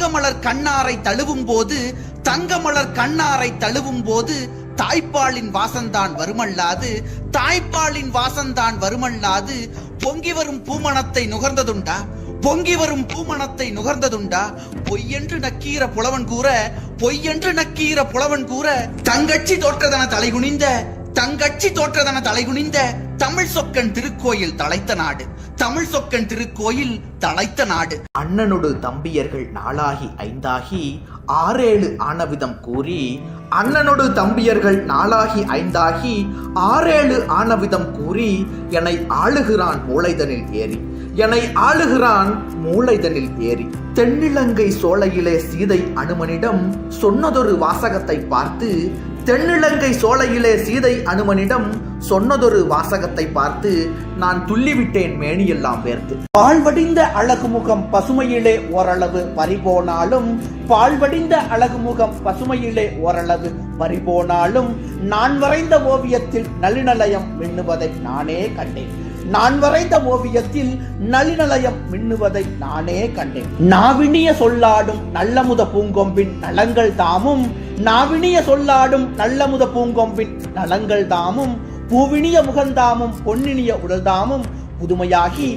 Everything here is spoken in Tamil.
தங்கமலர் கண்ணாரை தழுவும் போது தங்கமலர் கண்ணாரை தழுவும் போது தாய்ப்பாலின் வாசந்தான் வருமல்லாது தாய்ப்பாலின் வாசந்தான் வருமல்லாது பொங்கி வரும் பூமணத்தை நுகர்ந்ததுண்டா பொங்கி வரும் பூமணத்தை நுகர்ந்ததுண்டா பொய்யென்று நக்கீர புலவன் கூற பொய்யென்று நக்கீர புலவன் கூற தங்கச்சி தோற்றதன தலைகுனிந்த தங்கச்சி தோற்றதன தலைகுனிந்த தமிழ் சொக்கன் திருக்கோயில் தலைத்த நாடு தமிழ் சொக்கன் திருக்கோயில் தலைத்த நாடு. அண்ணனோடு தம்பியர்கள் 4 ஆகி 5 ஆகி 6 7 ஆனவிதம் கூறி அண்ணனோடு தம்பியர்கள் 4 ஆகி 5 ஆகி 6 7 ஆனவிதம் கூறி என்னை ஆளுகிறான் மூளைதனில் ஏறி என்னை ஆளுகிறான் மூளைதனில் ஏறி. தென்னிலங்கை சோலையிலே சீதை அனுமனிடம் சொன்னதொரு வாசகத்தை பார்த்து தென்னிலங்கை சோலையிலே சீதை அனுமனிடம் சொன்னதொரு வாசகத்தை பார்த்து நான் துள்ளிவிட்டேன் மேனியெல்லாம் வேர்த்து. பால்வடிந்த அழகுமுகம் பசுமையிலே ஓரளவு பறிபோனாலும் பால்வடிந்த அழகுமுகம் பசுமையிலே ஓரளவு பறிபோனாலும் நான் வரைந்த ஓவியத்தில் நளினலயம் மின்னுவதை நானே கண்டேன் நான் வரைந்த ஓவியத்தில் நளினலயம் மின்னுவதை நானே கண்டேன். நாவினிய சொல்லாடும் நல்லமுத பூங்கொம்பின் நலங்கள் தாமும் நாவினிய சொல்லாடும் நல்லமுத பூங்கொம்பின் நலங்கள் தாமும் பூவினிய முகந்தாமும் பொன்னினிய உடல்தாமும் புதுமையாகி